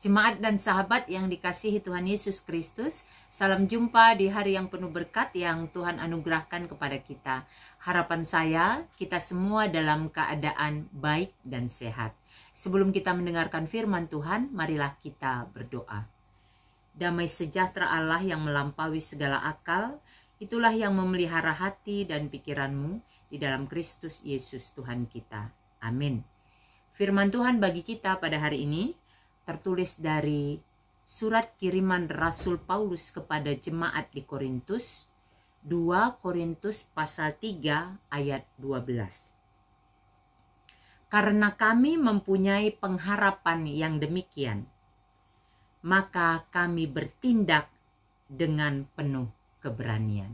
Jemaat dan sahabat yang dikasihi Tuhan Yesus Kristus, salam jumpa di hari yang penuh berkat yang Tuhan anugerahkan kepada kita. Harapan saya, kita semua dalam keadaan baik dan sehat. Sebelum kita mendengarkan firman Tuhan, marilah kita berdoa. Damai sejahtera Allah yang melampaui segala akal, itulah yang memelihara hati dan pikiranmu di dalam Kristus Yesus Tuhan kita. Amin. Firman Tuhan bagi kita pada hari ini tertulis dari surat kiriman Rasul Paulus kepada jemaat di Korintus, 2 Korintus pasal 3 ayat 12. Karena kami mempunyai pengharapan yang demikian, maka kami bertindak dengan penuh keberanian.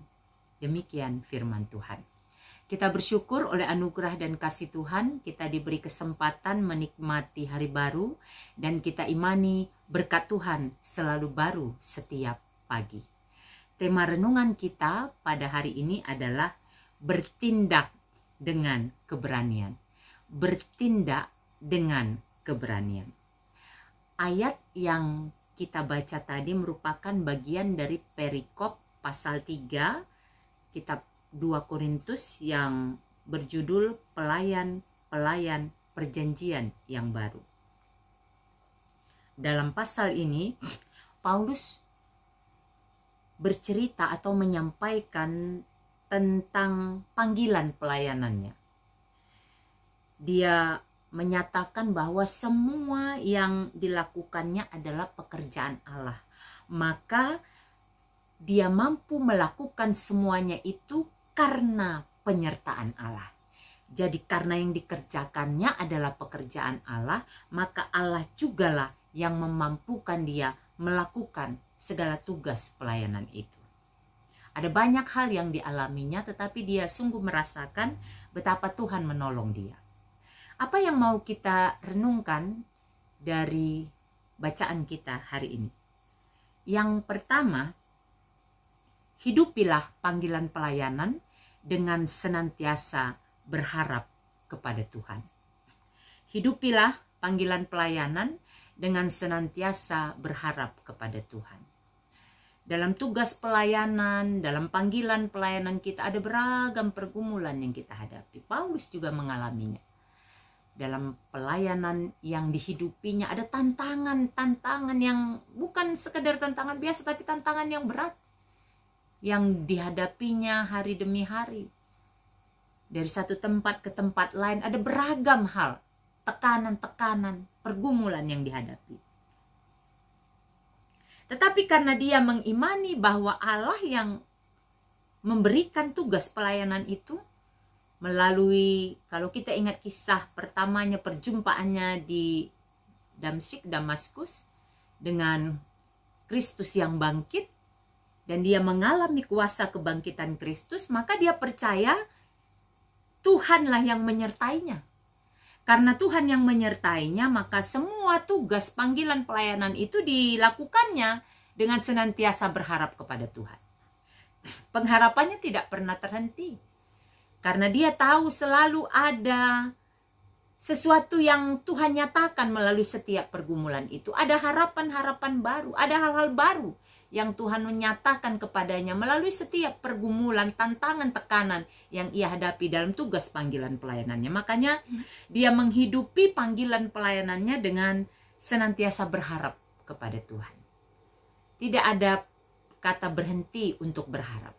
Demikian firman Tuhan. Kita bersyukur oleh anugerah dan kasih Tuhan, kita diberi kesempatan menikmati hari baru, dan kita imani berkat Tuhan selalu baru setiap pagi. Tema renungan kita pada hari ini adalah bertindak dengan keberanian. Bertindak dengan keberanian. Ayat yang kita baca tadi merupakan bagian dari perikop pasal 3, kitab 2 Korintus yang berjudul Pelayan-pelayan Perjanjian yang Baru. Dalam pasal ini, Paulus bercerita atau menyampaikan tentang panggilan pelayanannya. Dia menyatakan bahwa semua yang dilakukannya adalah pekerjaan Allah. Maka dia mampu melakukan semuanya itu karena penyertaan Allah. Jadi karena yang dikerjakannya adalah pekerjaan Allah, maka Allah jugalah yang memampukan dia melakukan segala tugas pelayanan itu. Ada banyak hal yang dialaminya, tetapi dia sungguh merasakan betapa Tuhan menolong dia. Apa yang mau kita renungkan dari bacaan kita hari ini? Yang pertama, hidupilah panggilan pelayanan dengan senantiasa berharap kepada Tuhan. Hidupilah panggilan pelayanan dengan senantiasa berharap kepada Tuhan. Dalam tugas pelayanan, dalam panggilan pelayanan kita ada beragam pergumulan yang kita hadapi. Paulus juga mengalaminya. Dalam pelayanan yang dihidupinya ada tantangan-tantangan yang bukan sekedar tantangan biasa, tapi tantangan yang berat yang dihadapinya hari demi hari. Dari satu tempat ke tempat lain ada beragam hal, tekanan-tekanan, pergumulan yang dihadapi. Tetapi karena dia mengimani bahwa Allah yang memberikan tugas pelayanan itu melalui, kalau kita ingat kisah pertamanya, perjumpaannya di Damaskus dengan Kristus yang bangkit, dan dia mengalami kuasa kebangkitan Kristus, maka dia percaya Tuhanlah yang menyertainya. Karena Tuhan yang menyertainya, maka semua tugas panggilan pelayanan itu dilakukannya dengan senantiasa berharap kepada Tuhan. Pengharapannya tidak pernah terhenti. Karena dia tahu selalu ada sesuatu yang Tuhan nyatakan melalui setiap pergumulan itu. Ada harapan-harapan baru, ada hal-hal baru yang Tuhan menyatakan kepadanya melalui setiap pergumulan, tantangan, tekanan yang ia hadapi dalam tugas panggilan pelayanannya. Makanya dia menghidupi panggilan pelayanannya dengan senantiasa berharap kepada Tuhan. Tidak ada kata berhenti untuk berharap.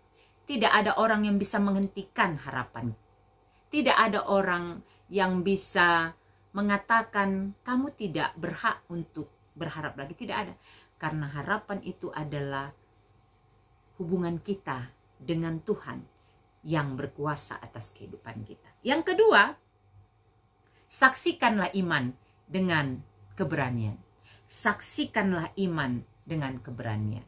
Tidak ada orang yang bisa menghentikan harapan. Tidak ada orang yang bisa mengatakan kamu tidak berhak untuk berharap lagi. Tidak ada. Karena harapan itu adalah hubungan kita dengan Tuhan yang berkuasa atas kehidupan kita. Yang kedua, saksikanlah iman dengan keberanian. Saksikanlah iman dengan keberanian.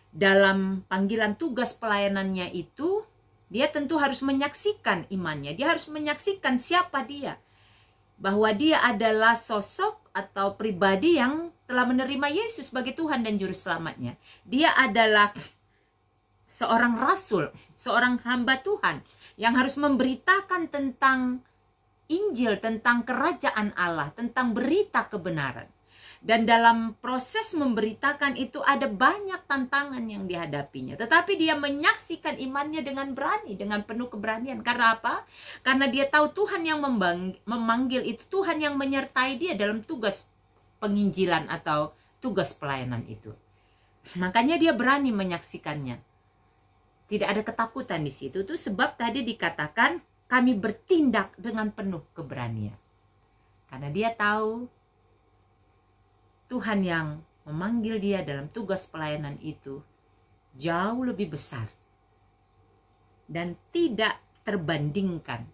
Dalam panggilan tugas pelayanannya itu, dia tentu harus menyaksikan imannya. Dia harus menyaksikan siapa dia. Bahwa dia adalah sosok atau pribadi yang telah menerima Yesus sebagai Tuhan dan Juru Selamatnya. Dia adalah seorang rasul, seorang hamba Tuhan yang harus memberitakan tentang Injil, tentang kerajaan Allah, tentang berita kebenaran. Dan dalam proses memberitakan itu ada banyak tantangan yang dihadapinya. Tetapi dia menyaksikan imannya dengan berani, dengan penuh keberanian. Karena apa? Karena dia tahu Tuhan yang memanggil itu, Tuhan yang menyertai dia dalam tugas penginjilan atau tugas pelayanan itu. Makanya dia berani menyaksikannya. Tidak ada ketakutan di situ. Itu sebab tadi dikatakan kami bertindak dengan penuh keberanian. Karena dia tahu Tuhan yang memanggil dia dalam tugas pelayanan itu jauh lebih besar dan tidak terbandingkan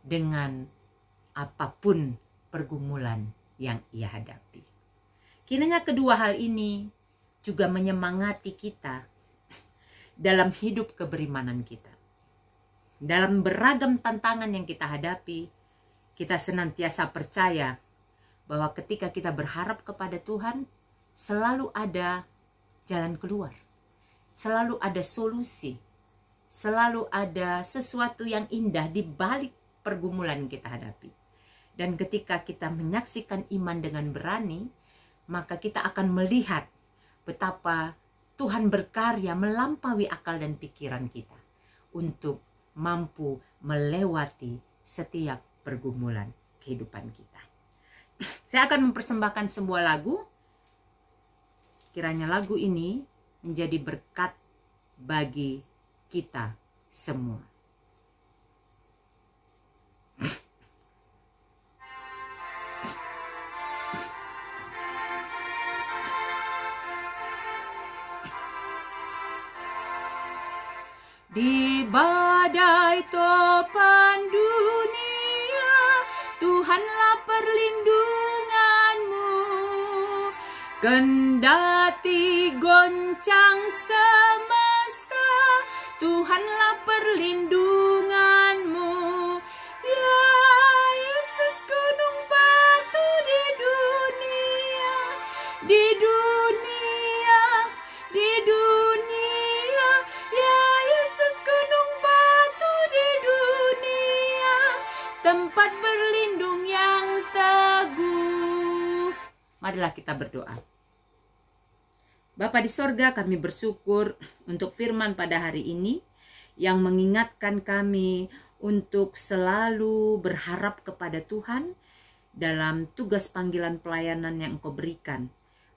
dengan apapun pergumulan yang ia hadapi. Kiranya kedua hal ini juga menyemangati kita dalam hidup keberimanan kita. Dalam beragam tantangan yang kita hadapi, kita senantiasa percaya bahwa ketika kita berharap kepada Tuhan, selalu ada jalan keluar. Selalu ada solusi. Selalu ada sesuatu yang indah di balik pergumulan yang kita hadapi. Dan ketika kita menyaksikan iman dengan berani, maka kita akan melihat betapa Tuhan berkarya melampaui akal dan pikiran kita untuk mampu melewati setiap pergumulan kehidupan kita. Saya akan mempersembahkan sebuah lagu. Kiranya lagu ini menjadi berkat bagi kita semua. Di badai topan dunia, Tuhanlah perlindunganmu. Kendati goncang semesta, Tuhanlah perlindunganmu. Ya Yesus, gunung batu di dunia, di dunia, di dunia. Ya Yesus, gunung batu di dunia, tempat berlindung yang teguh. Marilah kita berdoa. Bapa di sorga, kami bersyukur untuk firman pada hari ini yang mengingatkan kami untuk selalu berharap kepada Tuhan dalam tugas panggilan pelayanan yang Engkau berikan.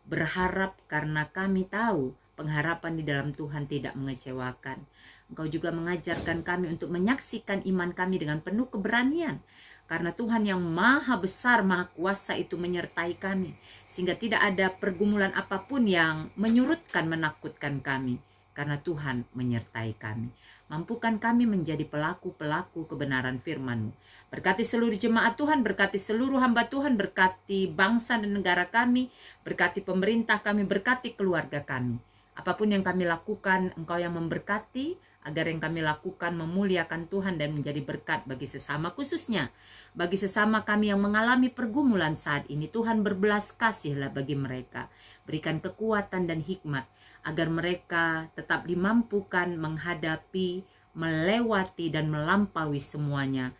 Berharap karena kami tahu pengharapan di dalam Tuhan tidak mengecewakan. Engkau juga mengajarkan kami untuk menyaksikan iman kami dengan penuh keberanian. Karena Tuhan yang maha besar, maha kuasa itu menyertai kami. Sehingga tidak ada pergumulan apapun yang menyurutkan, menakutkan kami. Karena Tuhan menyertai kami. Mampukan kami menjadi pelaku-pelaku kebenaran firman-Mu. Berkati seluruh jemaat Tuhan, berkati seluruh hamba Tuhan, berkati bangsa dan negara kami, berkati pemerintah kami, berkati keluarga kami. Apapun yang kami lakukan, Engkau yang memberkati, agar yang kami lakukan memuliakan Tuhan dan menjadi berkat bagi sesama, khususnya bagi sesama kami yang mengalami pergumulan saat ini. Tuhan, berbelas kasihlah bagi mereka. Berikan kekuatan dan hikmat agar mereka tetap dimampukan menghadapi, melewati dan melampaui semuanya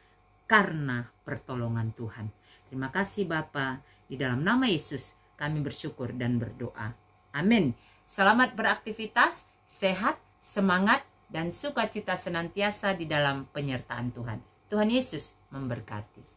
karena pertolongan Tuhan. Terima kasih Bapa, di dalam nama Yesus kami bersyukur dan berdoa. Amin. Selamat beraktivitas, sehat, semangat, dan sukacita senantiasa di dalam penyertaan Tuhan. Tuhan Yesus memberkati.